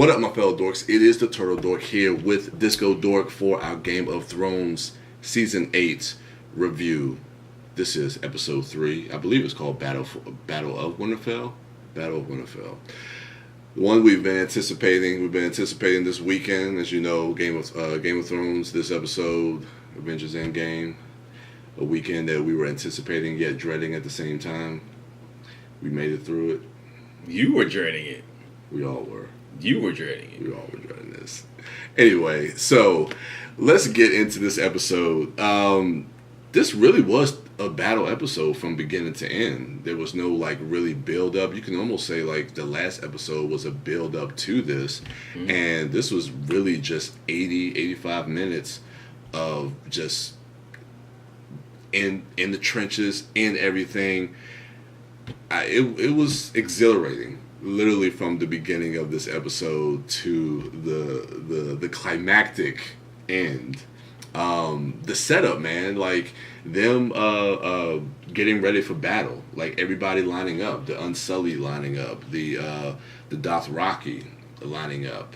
What up, my fellow dorks? It is the Turtle Dork here with Disco Dork for our Game of Thrones Season 8 review. This is episode 3. I believe it's called Battle of Winterfell. Battle of Winterfell. The one we've been anticipating. We've been anticipating this weekend, as you know, Game of Thrones. This episode, Avengers Endgame, a weekend that we were anticipating yet dreading at the same time. We made it through it. You were dreading it. We all were. You were dreading it. We all were dreading this. Anyway, so let's get into this episode. This really was a battle episode from beginning to end. There was no really build up. You can almost say the last episode was a build up to this. Mm-hmm. And this was really just 85 minutes of just in the trenches, in everything. It was exhilarating. Literally from the beginning of this episode to the climactic end. The setup, man, them getting ready for battle, everybody lining up, the Unsullied lining up, the Dothraki lining up,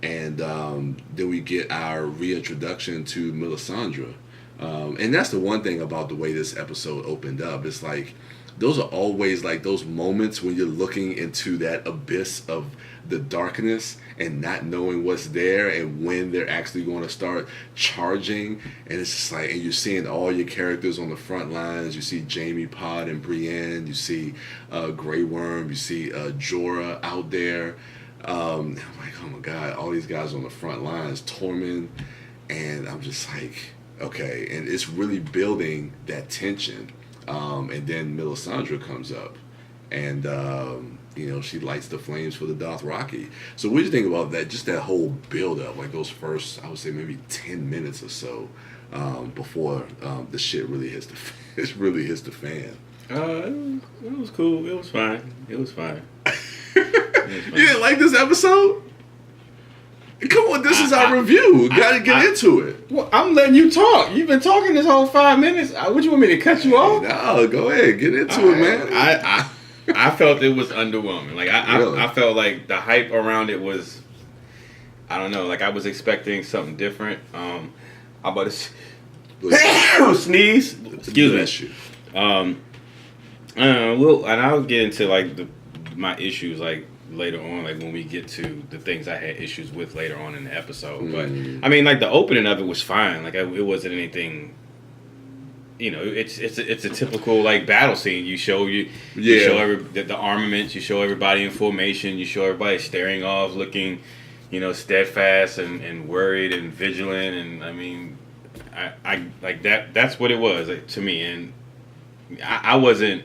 and then we get our reintroduction to Melisandre, and that's the one thing about the way this episode opened up. It's those are always those moments when you're looking into that abyss of the darkness and not knowing what's there and when they're actually going to start charging. And it's just and you're seeing all your characters on the front lines. You see Jaime, Pod, and Brienne. You see Grey Worm. You see Jorah out there. I'm like, oh my God, all these guys on the front lines. Tormund. And I'm just okay. And it's really building that tension. And then Melisandre comes up, and she lights the flames for the Dothraki. So what do you think about that? Just that whole build up, those first, I would say maybe 10 minutes or so, before the shit really hits the fan. It was cool. It was fine. You didn't like this episode? Come on, this is our review. Gotta get into it. Well, I'm letting you talk. You've been talking this whole 5 minutes. What you want me to cut you off? No, go ahead. Get into it, man. I felt it was underwhelming. Really? I felt like the hype around it was, I don't know, I was expecting something different. I'm about to sneeze. Excuse me. And I'll get into my issues later on, when we get to the things I had issues with later on in the episode. But I mean, the opening of it was fine. It wasn't anything. It's a typical battle scene. You show the armaments. You show everybody in formation. You show everybody staring off, looking, steadfast and worried and vigilant. And I mean, I like that. That's what it was to me. And I wasn't.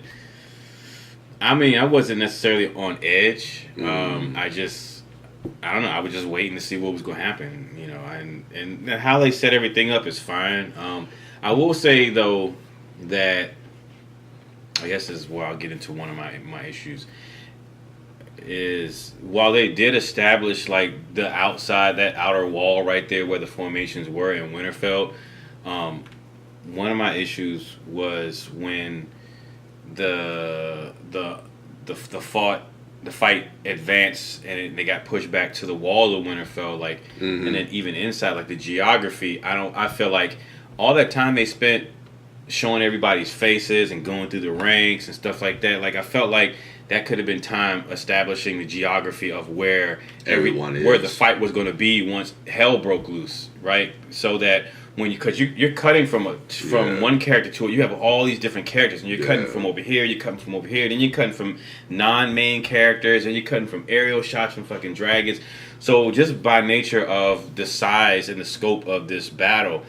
I wasn't necessarily on edge. I don't know. I was just waiting to see what was going to happen, and how they set everything up is fine. I will say though that I guess this is where I'll get into one of my issues. Is while they did establish the outside, that outer wall right there where the formations were in Winterfell, one of my issues was when the fight advanced and they got pushed back to the wall of Winterfell, and then even inside, the geography. I feel like all that time they spent showing everybody's faces and going through the ranks and stuff like that. I felt like that could have been time establishing the geography of where where the fight was going to be once hell broke loose, right? So that because you're cutting from one character to it, you have all these different characters, and you're cutting from over here, you're cutting from over here, then you're cutting from non-main characters, and you're cutting from aerial shots from fucking dragons. So just by nature of the size and the scope of this battle,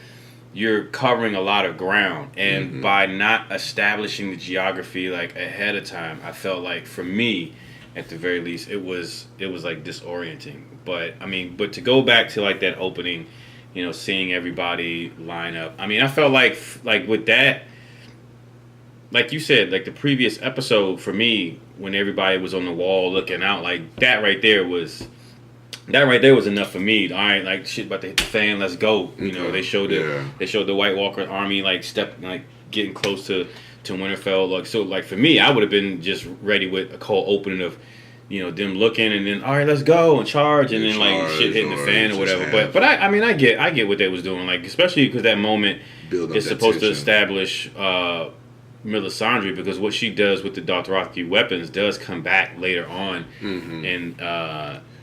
you're covering a lot of ground, and by not establishing the geography ahead of time, I felt for me, at the very least, it was disorienting. But to go back to that opening. Seeing everybody line up. I felt like with that, like you said, the previous episode for me, when everybody was on the wall looking out, that right there was enough for me. All right, shit about to hit the fan. Let's go. They showed the White Walker army getting close to Winterfell. So for me, I would have been just ready with a cold opening of them looking and then all right, let's go and charge and then Charge, like shit hitting the or fan or just whatever. have- But I get what they was doing, like especially because that moment Build up is that supposed to tension. establish Melisandre, because what she does with the Dothraki weapons does come back later on in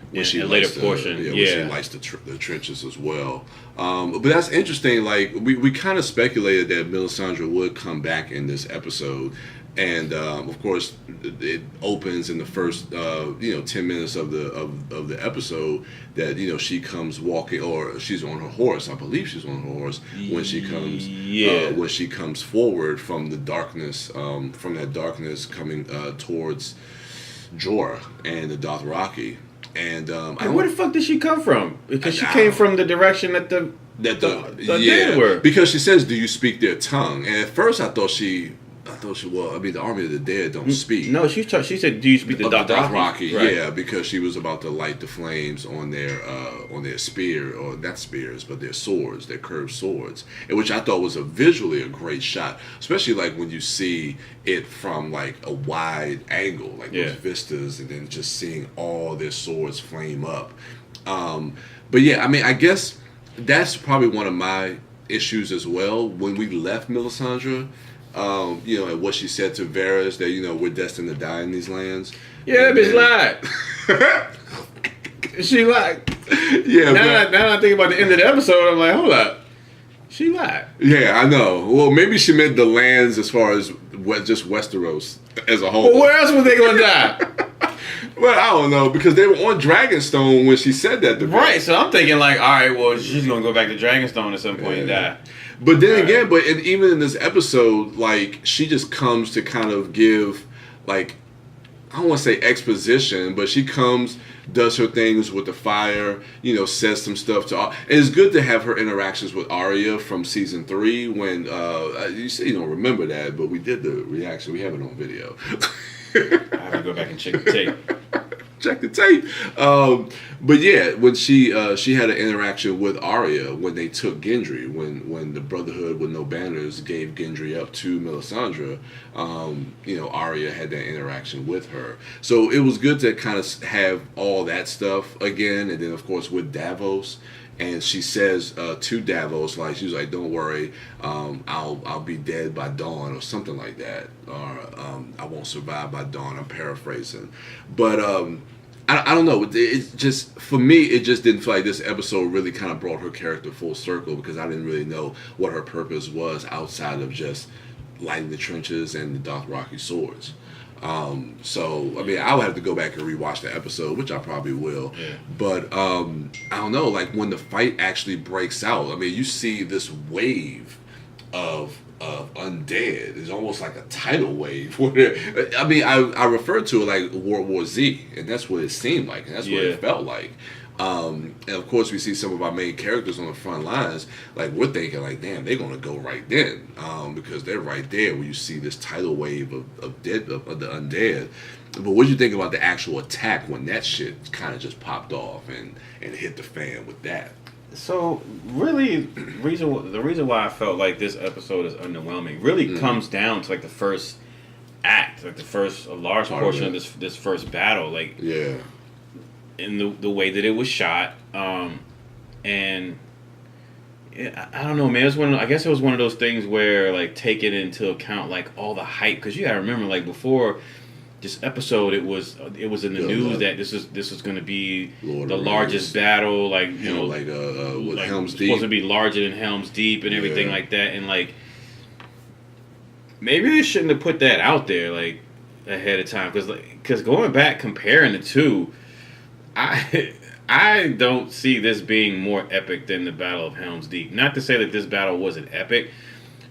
when she a later lights portion. when she lights the trenches as well. But that's interesting. Like we kind of speculated that Melisandre would come back in this episode, and of course it opens in the first 10 minutes of the episode that she comes walking, or she's on her horse. I believe she's on her horse when she comes. When she comes forward from the darkness, from that darkness coming towards Jorah and the Dothraki. And where the fuck did she come from? Because she came from the direction that the dead were. Because she says, "Do you speak their tongue?" And at first, I thought the army of the dead don't speak. No, she said, "Do you speak the Dothraki?" Right. Yeah, because she was about to light the flames on their spear, or not spears, but their swords, their curved swords, and which I thought was visually a great shot, especially like when you see it from like a wide angle, like those vistas, and then just seeing all their swords flame up. But yeah, I mean, I guess that's probably one of my issues as well. When we left Melisandre, and what she said to Varys that we're destined to die in these lands. Yeah, that bitch lied. She lied. Yeah. Now I think about the end of the episode, I'm like, hold up, she lied. Yeah, I know. Well, maybe she meant the lands as far as just Westeros as a whole. Well, where else was they gonna die? Well, I don't know, because they were on Dragonstone when she said that. Right. So I'm thinking like, all right, well, she's gonna go back to Dragonstone at some point and die. But then again, even in this episode, like, she just comes to kind of give, like, I don't want to say exposition, but she comes, does her things with the fire, says some stuff to. And it's good to have her interactions with Arya from season 3 when you say you don't remember that, but we did the reaction. We have it on video. I have to go back and check the tape. Check the tape. But yeah, when she had an interaction with Arya when they took Gendry, when the Brotherhood with No Banners gave Gendry up to Melisandre, Arya had that interaction with her. So it was good to kind of have all that stuff again, and then of course with Davos. And she says to Davos, like, she was like, "Don't worry, I'll be dead by dawn," or something like that, or "I won't survive by dawn." I'm paraphrasing, but I don't know. It's just, for me, it just didn't feel like this episode really kind of brought her character full circle, because I didn't really know what her purpose was outside of just lighting the trenches and the Dothraki swords. So I mean, I would have to go back and rewatch the episode, which I probably will. Yeah. But I don't know, like when the fight actually breaks out, I mean, you see this wave of undead. It's almost like a tidal wave. I mean, I refer to it like World War Z, and that's what it seemed like, and that's what it felt like. And of course, we see some of our main characters on the front lines. Like, we're thinking, like, damn, they're gonna go right then, because they're right there where you see this tidal wave of the undead. But what do you think about the actual attack when that shit kind of just popped off and hit the fan with that? So really, the reason why I felt like this episode is underwhelming really comes down to like the first act, like a large portion of this first battle, like in the way that it was shot, and I don't know, man. I guess it was one of those things where, like, taking into account like all the hype, because you gotta remember, like, before this episode, it was in the news that this is going to be Lord the largest battle, like, with Helm's Deep, supposed to be larger than Helm's Deep and everything like that, and like maybe they shouldn't have put that out there like ahead of time, because going back comparing the two, I don't see this being more epic than the Battle of Helm's Deep. Not to say that this battle wasn't epic,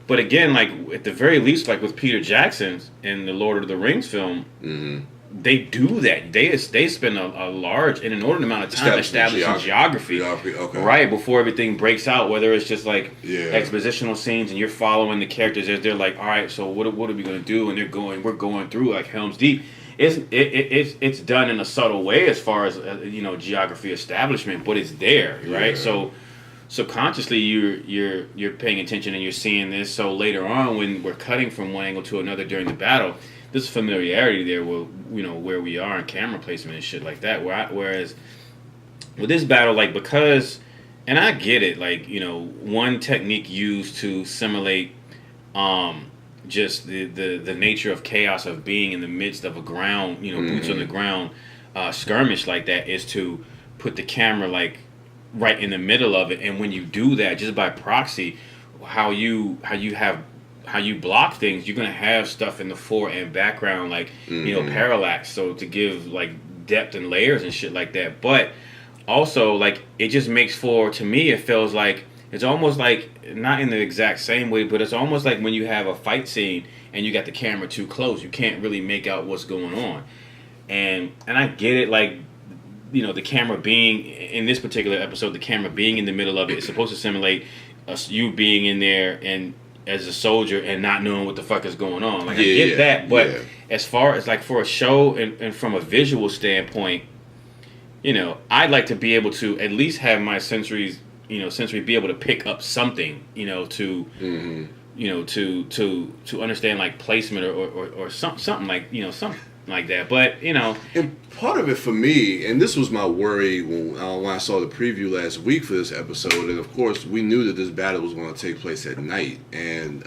but again, like, at the very least, like with Peter Jackson's in the Lord of the Rings film, they do that. They spend a large and inordinate amount of time establishing geography, right, before everything breaks out. Whether it's just like expositional scenes and you're following the characters as they're like, all right, so what are we going to do? And we're going through like Helm's Deep. It's done in a subtle way as far as geography establishment, but it's there, right? So subconsciously you're paying attention and you're seeing this. So later on, when we're cutting from one angle to another during the battle, there's familiarity there with where we are in camera placement and shit like that. Whereas with this battle, like, because, and I get it, like, one technique used to simulate just the nature of chaos of being in the midst of a ground, boots on the ground skirmish like that, is to put the camera like right in the middle of it. And when you do that, just by proxy, how you block things, you're gonna have stuff in the fore and background, like parallax, so to give like depth and layers and shit like that. But also, like, it just makes for, to me, it feels like it's almost like, not in the exact same way, but it's almost like when you have a fight scene and you got the camera too close, you can't really make out what's going on. And I get it, like, the camera being, in this particular episode, the camera being in the middle of it is supposed to simulate you being in there and as a soldier and not knowing what the fuck is going on. Like, I get that, but as far as, like, for a show and from a visual standpoint, I'd like to be able to at least have my sensory be able to pick up something, to understand, like, placement or something like, something like that. But, And part of it for me, and this was my worry when I saw the preview last week for this episode, and of course we knew that this battle was going to take place at night, and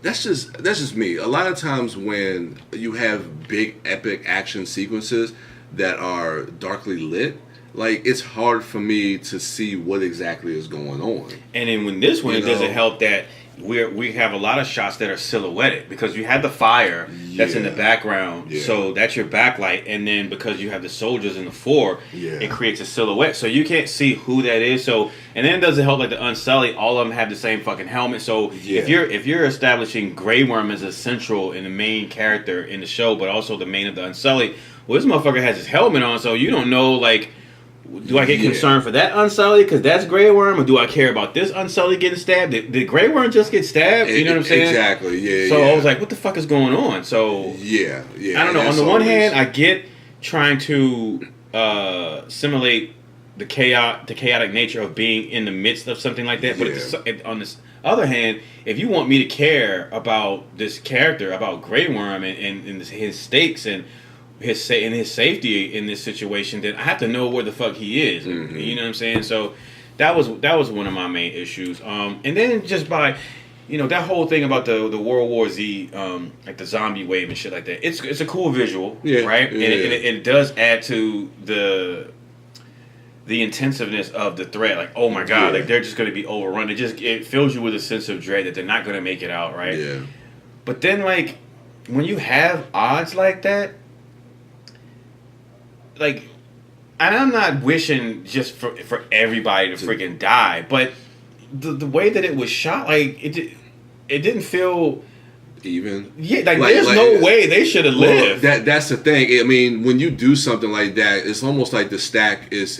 that's just me. A lot of times when you have big epic action sequences that are darkly lit, like, it's hard for me to see what exactly is going on. And then when this one, it doesn't help that we have a lot of shots that are silhouetted, because you have the fire that's in the background, so that's your backlight, and then because you have the soldiers in the fore, it creates a silhouette, so you can't see who that is. So, and then it doesn't help, like, the Unsullied, all of them have the same fucking helmet. So if you're establishing Grey Worm as a central and the main character in the show, but also the main of the Unsullied, well, this motherfucker has his helmet on, so you don't know, like, do I get concerned for that Unsullied because that's Grey Worm, or do I care about this Unsullied getting stabbed? Did Grey Worm just get stabbed? You know what I'm saying? Exactly, yeah. So I was like, what the fuck is going on? So yeah. I don't know. On the one hand, I get trying to simulate the chaotic nature of being in the midst of something like that. But on this other hand, if you want me to care about this character, about Grey Worm and his stakes and his safety in this situation, then I have to know where the fuck he is. You know what I'm saying? So that was one of my main issues. And then just by, that whole thing about the World War Z, like the zombie wave and shit like that. It's a cool visual, right? And it does add to the intensiveness of the threat. Like, oh my god, like they're just going to be overrun. It fills you with a sense of dread that they're not going to make it out, right? Yeah. But then, like, when you have odds like that, like, and I'm not wishing just for everybody to freaking die, but the way that it was shot, like, it didn't feel even. Yeah, like there's no way they should have lived. That's the thing. I mean, when you do something like that, it's almost like the stack is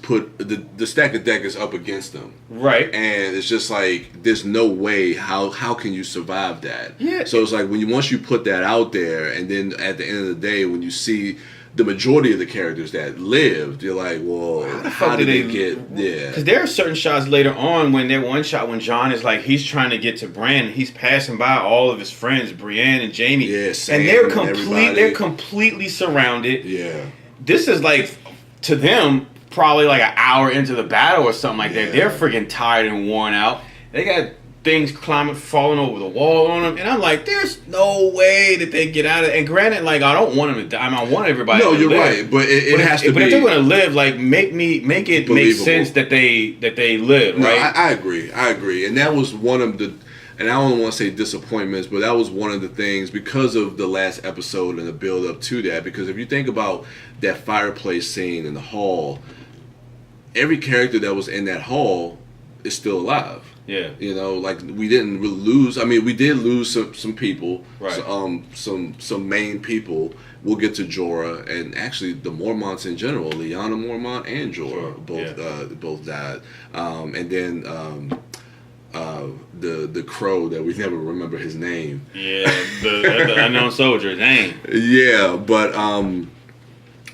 put the stack of deck is up against them, right? And it's just like there's no way how can you survive that? Yeah. So it's like once you put that out there, and then at the end of the day, when you see the majority of the characters that lived, you're like, well, how did they get? Yeah. Because there are certain shots later on when when John is like, he's trying to get to Bran, he's passing by all of his friends, Brienne and Jamie, and they're completely surrounded. Yeah. This is like, to them, probably like an hour into the battle or something like that. They're freaking tired and worn out. They got things falling over the wall on them, and I'm like, there's no way that they get out of it. And granted, like, I don't want them to die. I want everybody to live. No, you're right, but it has to be. But if they're going to live, like, make it make sense that they live, right? I agree, and that was one of the, and I don't want to say disappointments, but that was one of the things because of the last episode and the build up to that. Because if you think about that fireplace scene in the hall, every character that was in that hall is still alive. Yeah. Like, we didn't really lose. I mean, we did lose some people. Right. Some main people. We'll get to Jorah, and actually the Mormonts in general, Lyanna Mormont and Jorah, both died. And then the crow that we never remember his name. Yeah, the unknown soldier's name. Yeah, but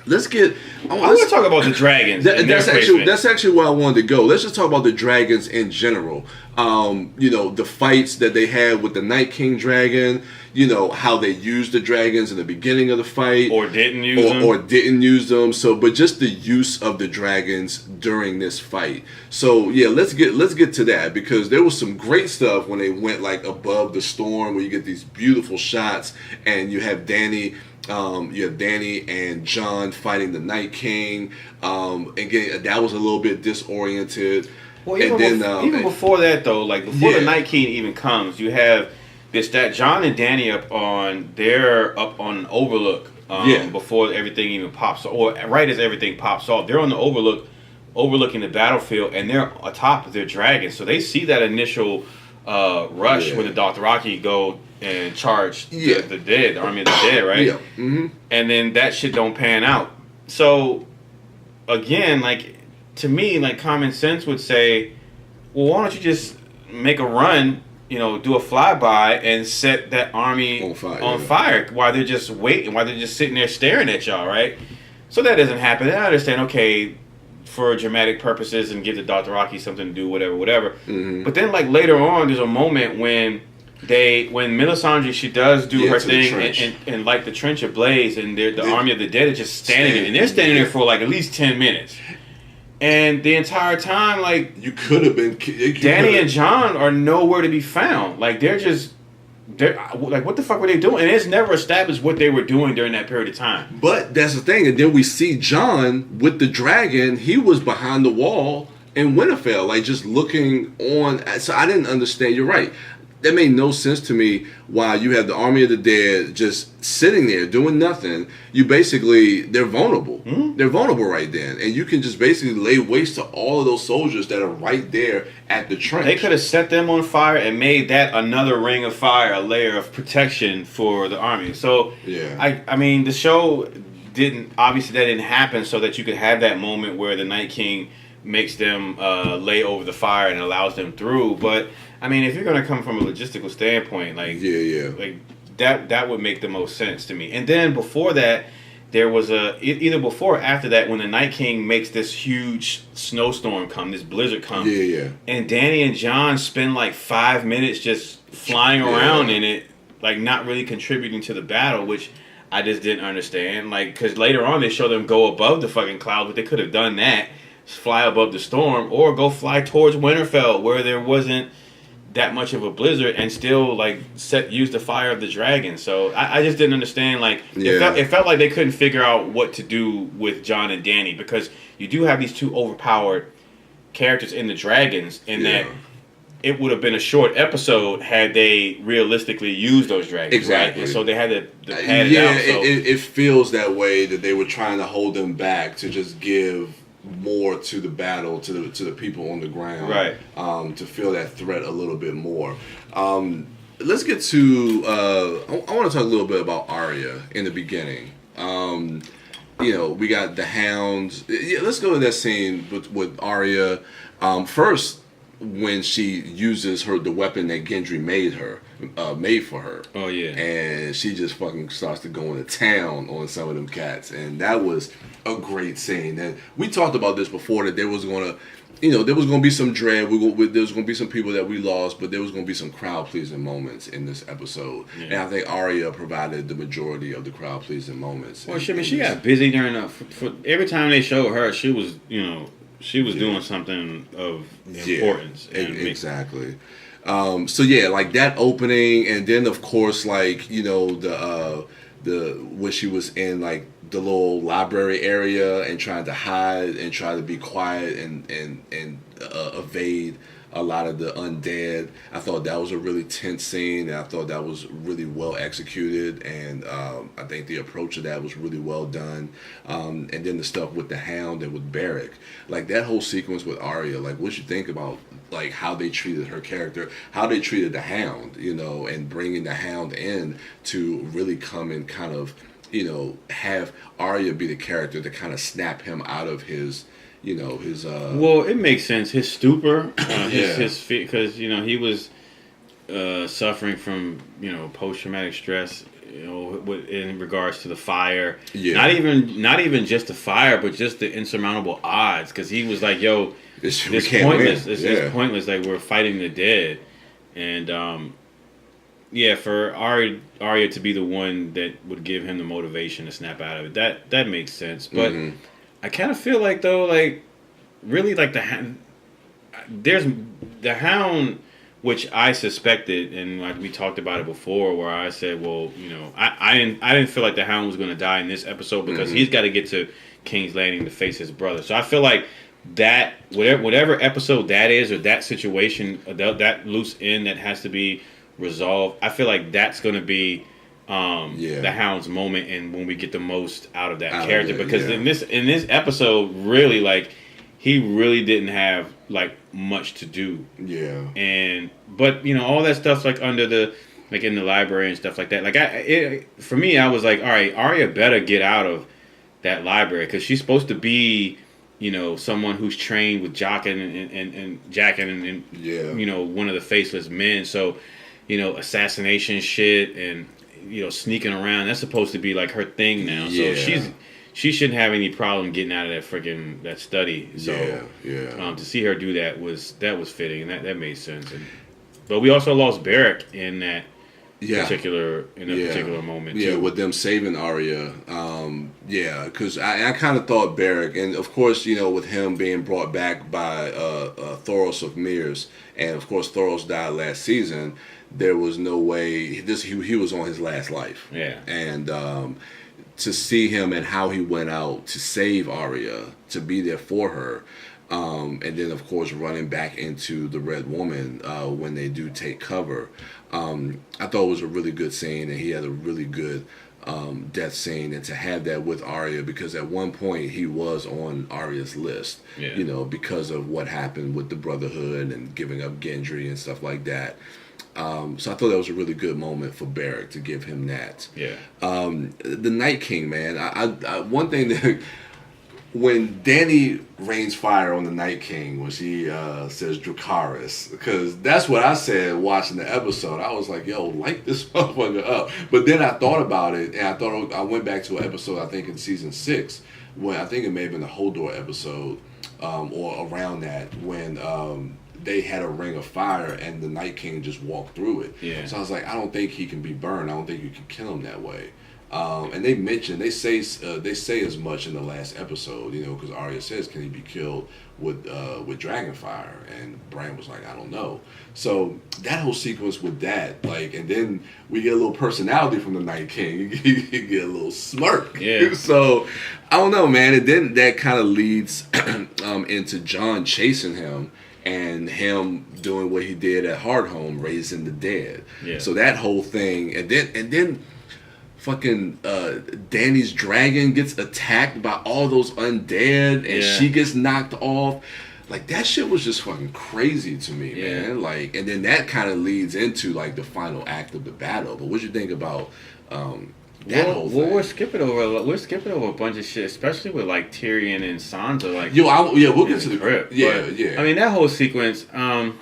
let's get. I want to talk about the dragons. That's actually where I wanted to go. Let's just talk about the dragons in general. The fights that they had with the Night King dragon. How they used the dragons in the beginning of the fight, or didn't use them. So, but just the use of the dragons during this fight. So yeah, let's get to that, because there was some great stuff when they went like above the storm, where you get these beautiful shots, and you have Danny. And John fighting the Night King. Again, that was a little bit disoriented. Well, even before that though, like before the Night King even comes, you have that John and Danny up on an overlook before everything even pops, or right as everything pops off. They're on the overlook, overlooking the battlefield, and they're atop of their dragon. So they see that initial rush when the Dothraki go and charge the army of the dead, right? Yeah. Mm-hmm. And then that shit don't pan out. So again, like, to me, like, common sense would say, well, why don't you just make a run, do a flyby and set that army on fire while they're just waiting, while they're just sitting there staring at y'all, right? So that doesn't happen. And I understand, okay, for dramatic purposes, and give the Dothraki something to do, whatever. Mm-hmm. But then, like, later on, there's a moment when Melisandre, she does do her thing and light the trench ablaze, and the army of the dead is just standing there, and they're standing there for like at least 10 minutes. And the entire time, like, you could have been Danny and John are nowhere to be found. Like, they're like, what the fuck were they doing? And it's never established what they were doing during that period of time. But that's the thing. And then we see John with the dragon. He was behind the wall in Winterfell, like, just looking on. So I didn't understand. You're right. That made no sense to me. Why you have the army of the dead just sitting there doing nothing. They're vulnerable. Mm-hmm. They're vulnerable right then. And you can just basically lay waste to all of those soldiers that are right there at the trench. They could have set them on fire and made that another ring of fire, a layer of protection for the army. So, yeah. I mean, the show obviously that didn't happen so that you could have that moment where the Night King makes them lay over the fire and allows them through. But I mean, if you're gonna come from a logistical standpoint, like, like that would make the most sense to me. And then before that, there was either before or after that, when the Night King makes this huge snowstorm come, this blizzard come, and Danny and John spend like 5 minutes just flying around in it, like not really contributing to the battle, which I just didn't understand. Like, because later on they show them go above the fucking clouds, but they could have done that, fly above the storm, or go fly towards Winterfell where there wasn't that much of a blizzard, and still like use the fire of the dragon. So I just didn't understand. Like, it felt like they couldn't figure out what to do with John and Danny, because you do have these two overpowered characters in the dragons, and that it would have been a short episode had they realistically used those dragons. Exactly. Right? So they had to pad it out. So. It feels that way, that they were trying to hold them back to just give more to the battle, to the people on the ground, right? To feel that threat a little bit more. Let's get to. I want to talk a little bit about Arya in the beginning. We got the hounds. Yeah, let's go to that scene with Arya. First, when she uses the weapon that Gendry made for her. Oh yeah. And she just fucking starts to go into town on some of them cats, and that was a great scene. And we talked about this before, that there was gonna be some dread. There was gonna be some people that we lost, but there was gonna be some crowd pleasing moments in this episode. Yeah. And I think Arya provided the majority of the crowd pleasing moments. Well, she got busy during for every time they showed her, she was doing something of importance. Exactly. So like that opening, and then of course, like, the when she was in like the little library area and trying to hide and try to be quiet and evade a lot of the undead. I thought that was a really tense scene, and I thought that was really well executed, and I think the approach of that was really well done. And then the stuff with the Hound and with Beric, like that whole sequence with Arya, like what you think about like how they treated her character, how they treated the Hound, and bringing the Hound in to really come and kind of, have Arya be the character to kind of snap him out of his his well, it makes sense, his stupor, his feet, because he was suffering from post traumatic stress. In regards to the fire, not even just the fire, but just the insurmountable odds. Because he was like, "Yo, it's pointless. It's pointless. Like we're fighting the dead." And for Arya to be the one that would give him the motivation to snap out of it, that makes sense. But I kind of feel like though, like really, like there's the Hound. Which I suspected, and like we talked about it before, where I said, well, I didn't feel like the Hound was going to die in this episode because he's got to get to King's Landing to face his brother. So I feel like that whatever episode that is, or that situation, that loose end that has to be resolved, I feel like that's going to be the Hound's moment, and when we get the most out of that character, because in this episode, really, like he really didn't have like much to do. Yeah. But all that stuff's like under the like in the library and stuff like that. Like for me, I was like, all right, Arya better get out of that library because she's supposed to be, someone who's trained with Jaqen and Jaqen and one of the faceless men. So, assassination shit and sneaking around. That's supposed to be like her thing now. So she shouldn't have any problem getting out of that study. So to see her do that was fitting, and that made sense. But we also lost Beric in that particular moment. Yeah, too. with them saving Arya. Because I kind of thought Beric, and of course with him being brought back by Thoros of Myrs, and of course Thoros died last season. There was no way he was on his last life. Yeah, and. To see him and how he went out to save Arya, to be there for her, and then of course running back into the Red Woman when they do take cover. I thought it was a really good scene, and he had a really good death scene, and to have that with Arya, because at one point he was on Arya's list, because of what happened with the Brotherhood and giving up Gendry and stuff like that. So I thought that was a really good moment for Beric to give him that. Yeah. The Night King, man. I one thing that when Dany rains fire on the Night King, when she says Dracarys, because that's what I said watching the episode. I was like, yo, light this motherfucker up. But then I thought about it, and I went back to an episode, I think in season 6, when I think it may have been the Hodor episode, or around that, when they had a ring of fire and the Night King just walked through it. Yeah. So I was like, I don't think he can be burned. I don't think you can kill him that way. And they say as much in the last episode, because Arya says, can he be killed with Dragonfire? And Bran was like, I don't know. So that whole sequence with that, like, and then we get a little personality from the Night King. You get a little smirk. Yeah. So I don't know, man. And then that kind of leads into Jon chasing him. And him doing what he did at Hardhome, raising the dead. Yeah. So that whole thing, and then fucking Dany's dragon gets attacked by all those undead, and she gets knocked off. Like, that shit was just fucking crazy to me, man. Like, and then that kind of leads into like the final act of the battle. But what you think about whole thing? We're skipping over a bunch of shit, especially with like Tyrion and Sansa. Like, we'll get to the crypt. Yeah. I mean, that whole sequence. I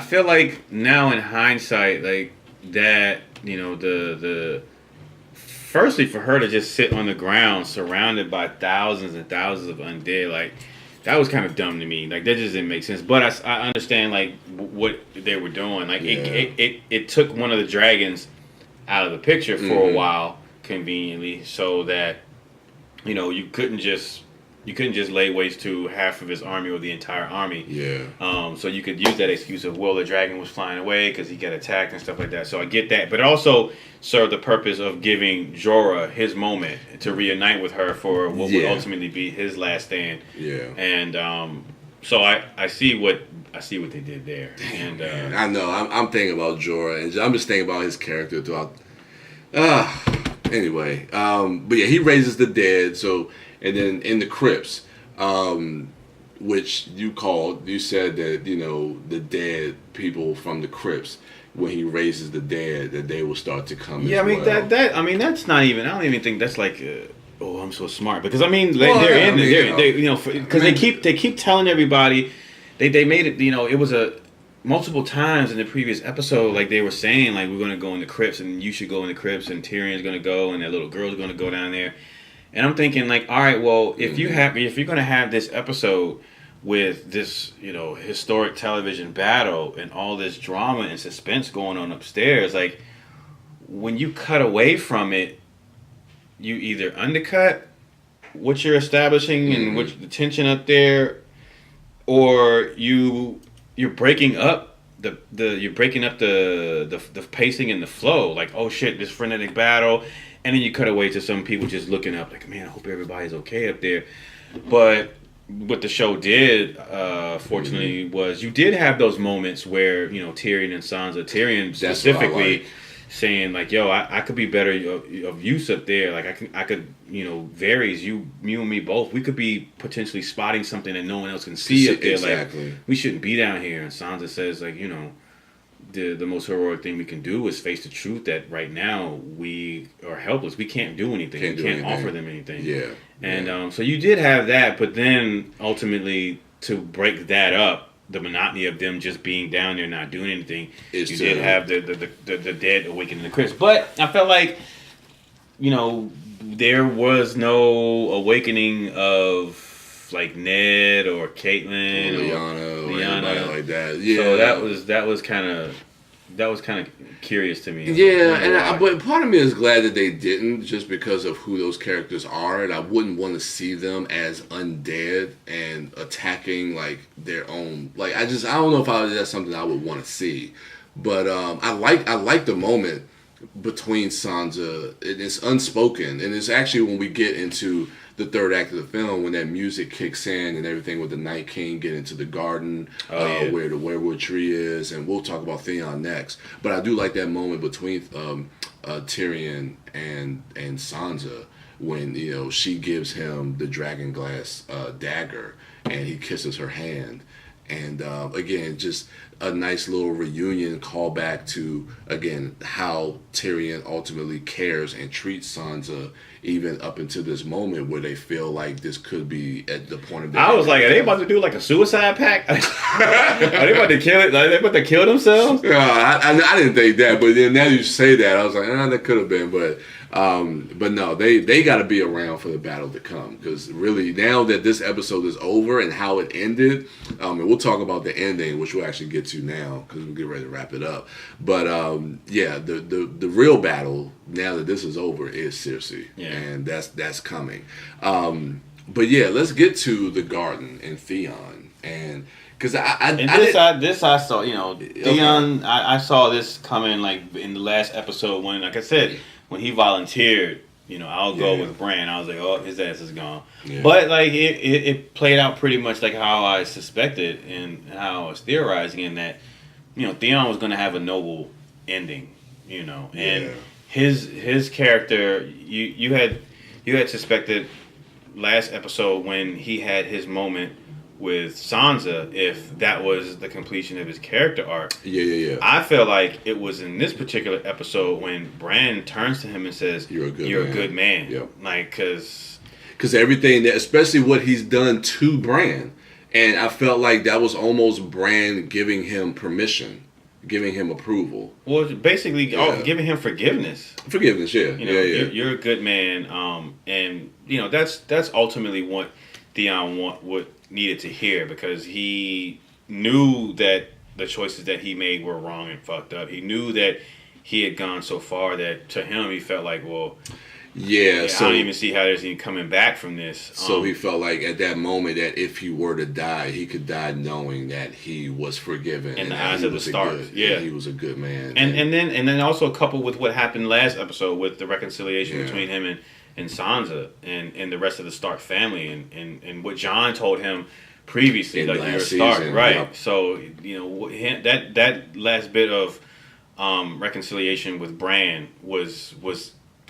feel like now in hindsight, like that, the firstly for her to just sit on the ground surrounded by thousands and thousands of undead, like that was kind of dumb to me. Like that just didn't make sense. But I understand like what they were doing. Like it took one of the dragons out of the picture for a while, conveniently, so that you couldn't just lay waste to half of his army or the entire army. Yeah. So you could use that excuse of, well, the dragon was flying away because he got attacked and stuff like that. So I get that, but it also served the purpose of giving Jorah his moment to reunite with her for what would ultimately be his last stand. Yeah. And so I see what they did there. And I know. I'm thinking about Jorah, and I'm just thinking about his character throughout. Anyway, but yeah, he raises the dead. So, and then in the crypts, which you said that the dead people from the crypts, when he raises the dead, that they will start to come. Yeah, as I mean that's not even. I don't even think that's like. Oh, I'm so smart, because I mean they because they keep telling everybody they made it. It was a multiple times in the previous episode, like they were saying, like we're gonna go in the crypts and you should go in the crypts and Tyrion's gonna go and that little girl's gonna go down there. And I'm thinking like, all right, well, if you're gonna have this episode with this, historic television battle and all this drama and suspense going on upstairs, like when you cut away from it, you either undercut what you're establishing and what the tension up there, or you're breaking up the pacing and the flow. Like, oh shit, this frenetic battle, and then you cut away to some people just looking up like, man, I hope everybody's okay up there. But what the show did, fortunately, was you did have those moments where Tyrion and Sansa, Tyrion specifically saying like, yo, I could be better of use up there. Like I could Varys, you and me both, we could be potentially spotting something that no one else can see up there. Exactly. Like we shouldn't be down here. And Sansa says like, the most heroic thing we can do is face the truth that right now we are helpless. We can't do anything. We can't offer them anything. Yeah. And so you did have that, but then ultimately to break that up, the monotony of them just being down there not doing anything, did have the dead awakening the crypts. But I felt like there was no awakening of like Ned or Caitlyn or anybody like that. Yeah. So that was kind of curious to me. Yeah, but part of me is glad that they didn't, just because of who those characters are, and I wouldn't want to see them as undead and attacking like their own. Like I don't know if that's something I would want to see, but I like the moment between Sansa. It's unspoken, and it's actually when we get into the third act of the film, when that music kicks in and everything with the Night King getting into the garden where the werewood tree is, and we'll talk about Theon next. But I do like that moment between Tyrion and Sansa when she gives him the dragon glass dagger and he kisses her hand. And again, just a nice little reunion callback to, again, how Tyrion ultimately cares and treats Sansa, even up until this moment where they feel like this could be at the point of their I was like, are they about to do like a suicide pact? Are they about to kill it? Are they about to kill themselves? I didn't think that, but then now you say that, I was like, that could have been, but no, they got to be around for the battle to come, because really now that this episode is over and how it ended, and we'll talk about the ending, which we'll actually get to now because we'll get ready to wrap it up. But the real battle now that this is over is Cersei, and that's coming. But yeah, let's get to the garden and Theon, and because I saw Theon. I saw this coming like in the last episode when, like I said, when he volunteered, I'll go with Bran. I was like, oh, his ass is gone. Yeah. But like it played out pretty much like how I suspected and how I was theorizing, in that Theon was going to have a noble ending, and his character, you had suspected last episode when he had his moment with Sansa, if that was the completion of his character arc. Yeah. I feel like it was in this particular episode when Bran turns to him and says, "You're a good man." Yep. Like, because everything that, especially what he's done to Bran, and I felt like that was almost Bran giving him permission, giving him approval. Well, basically, giving him forgiveness. Forgiveness, yeah. You're a good man, and that's ultimately what Theon needed to hear, because he knew that the choices that he made were wrong and fucked up. He knew that he had gone so far that to him he felt like, well, I don't even see how there's any coming back from this. So he felt like at that moment that if he were to die, he could die knowing that he was forgiven in the eyes of the Starks. He was a good man. And then also coupled with what happened last episode with the reconciliation between him and Sansa and the rest of the Stark family, and what Jon told him previously, like, you're a Stark, right? Yep. So that last bit of reconciliation with Bran was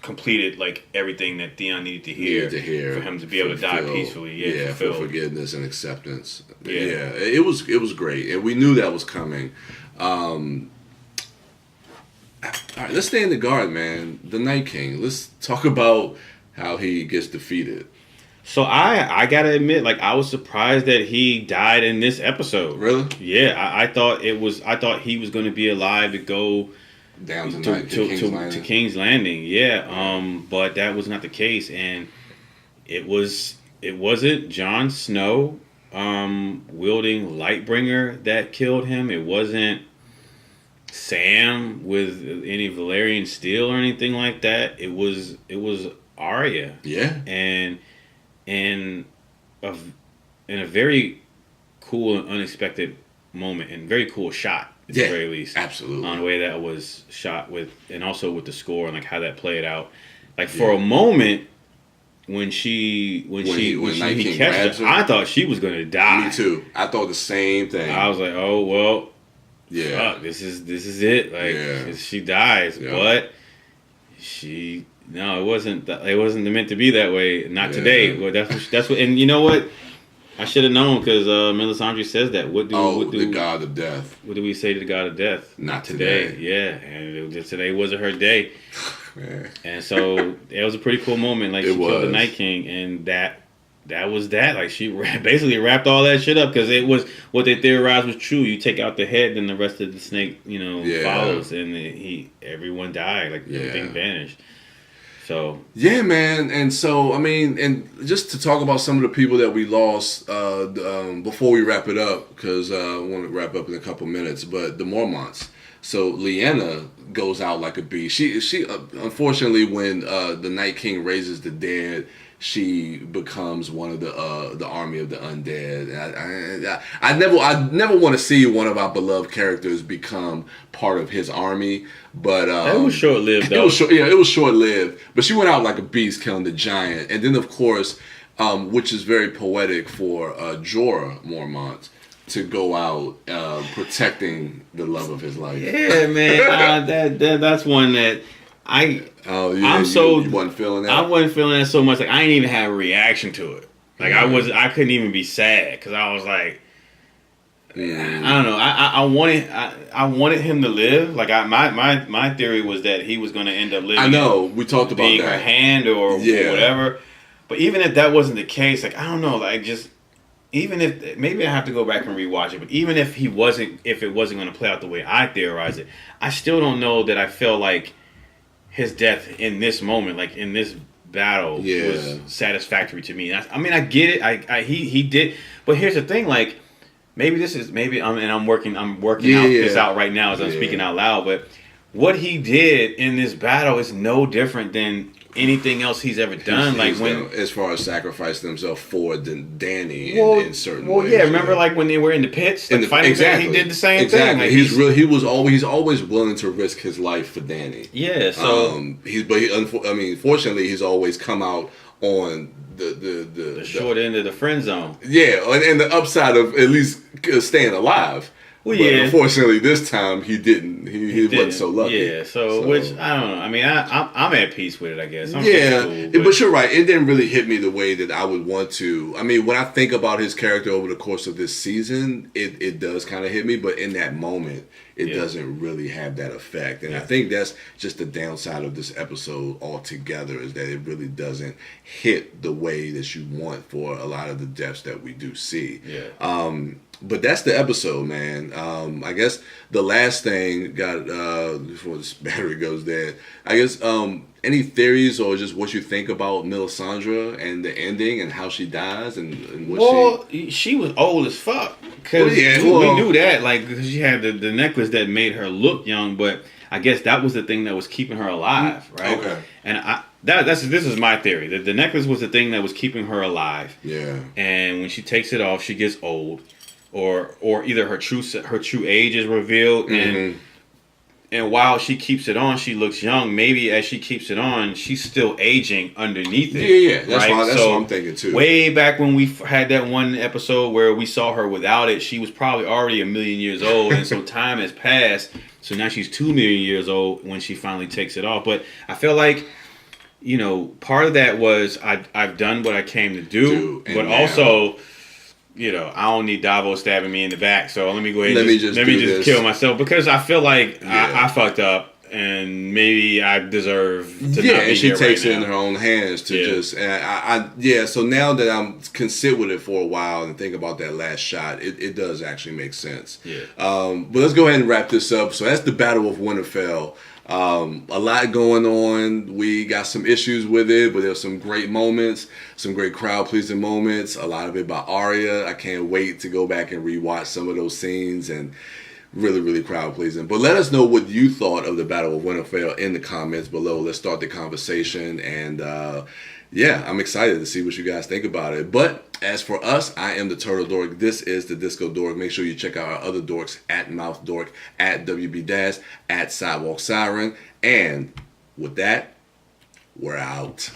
completed like everything that Theon needed to hear for him to be able to die peacefully. For forgiveness and acceptance. It was great, and we knew that was coming. All right, let's stay in the garden, man. The Night King. Let's talk about how he gets defeated. So I gotta admit, like, I was surprised that he died in this episode. Really? Yeah, I thought he was going to be alive to go Down to King's Landing. Yeah, but that was not the case, and it wasn't Jon Snow wielding Lightbringer that killed him. It wasn't Sam with any Valyrian steel or anything like that. It was Arya. Yeah. And in a very cool and unexpected moment and very cool shot at the very least. Absolutely. On the way that was shot with, and also with the score and like how that played out. Like for a moment when he catches her, I thought she was gonna die. Me too. I thought the same thing. I was like, oh well, yeah, fuck, this is it. Like she dies, but no, it wasn't meant to be that way. Not today. Well, that's what. And you know what? I should have known because Melisandre says that. What do the god of death? What do we say to the god of death? Not today. Yeah, and today wasn't her day. Man. And so it was a pretty cool moment. Like she killed the Night King, and that was that. Like she basically wrapped all that shit up because it was what they theorized was true. You take out the head, then the rest of the snake, follows, and everyone died. Like everything vanished. So yeah, man, and so I mean, and just to talk about some of the people that we lost before we wrap it up, because I want to wrap up in a couple minutes. But the Mormonts. So Lyanna goes out like a beast. She unfortunately, when the Night King raises the dead, she becomes one of the army of the undead. And I never want to see one of our beloved characters become part of his army. But it was short lived. It was short lived. But she went out like a beast, killing the giant. And then of course, which is very poetic for Jorah Mormont to go out protecting the love of his life. Yeah, man. That's one that you wasn't feeling that? I wasn't feeling that so much. Like I didn't even have a reaction to it. Like I couldn't even be sad because I was like, I don't know. I wanted him to live. Like my theory was that he was going to end up living. I know we talked about being that. her hand or whatever. But even if that wasn't the case, like I don't know. Like just even if maybe I have to go back and rewatch it. But even if it wasn't going to play out the way I theorized it, I still don't know that I felt like his death in this moment, like in this battle, was satisfactory to me. I get it. He did, but here's the thing. Like I'm working this out right now as I'm speaking out loud. But what he did in this battle is no different than anything else he's ever done. As far as sacrificing himself for Dany in certain ways. Yeah. Remember, like when they were in the pits, like fighting. Exactly. He did the same thing. Like, he's always willing to risk his life for Dany. Yeah. So fortunately, he's always come out on the short end of the friend zone. Yeah, and the upside of at least staying alive. Well, but unfortunately, this time he didn't. He wasn't so lucky. Yeah, so which I don't know. I mean, I'm at peace with it, I guess. But you're right. It didn't really hit me the way that I would want to. I mean, when I think about his character over the course of this season, it does kind of hit me. But in that moment, it doesn't really have that effect. And I think that's just the downside of this episode altogether, is that it really doesn't hit the way that you want for a lot of the deaths that we do see. Yeah. But that's the episode, man. I guess the last thing before this battery goes dead. I guess any theories or just what you think about Melisandre and the ending and how she dies and what she was old as fuck. Cause we knew that, like, because she had the necklace that made her look young, but I guess that was the thing that was keeping her alive, right? Okay. And this is my theory. The necklace was the thing that was keeping her alive. Yeah. And when she takes it off, she gets old. Or either her true age is revealed, and while she keeps it on, she looks young. Maybe as she keeps it on, she's still aging underneath it. Yeah. That's what I'm thinking too. Way back when we had that one episode where we saw her without it, she was probably already 1 million years old, and so time has passed. So now she's 2 million years old when she finally takes it off. But I feel like, part of that was I've done what I came to do, but also. I don't need Davos stabbing me in the back, so let me go ahead and let me just kill myself, because I feel like I fucked up, and maybe I deserve to not Yeah, be and she here takes right it in now. her own hands to just, and so now that can sit with it for a while and think about that last shot, it does actually make sense. Yeah. But let's go ahead and wrap this up. So that's the Battle of Winterfell. A lot going on. We got some issues with it, but there's some great moments, some great crowd pleasing moments. A lot of it by Arya. I can't wait to go back and rewatch some of those scenes and really, really crowd pleasing. But let us know what you thought of the Battle of Winterfell in the comments below. Let's start the conversation. And yeah, I'm excited to see what you guys think about it. But as for us, I am the Turtle Dork. This is the Disco Dork. Make sure you check out our other dorks at Mouth Dork, at WB Dash, at Sidewalk Siren. And with that, we're out.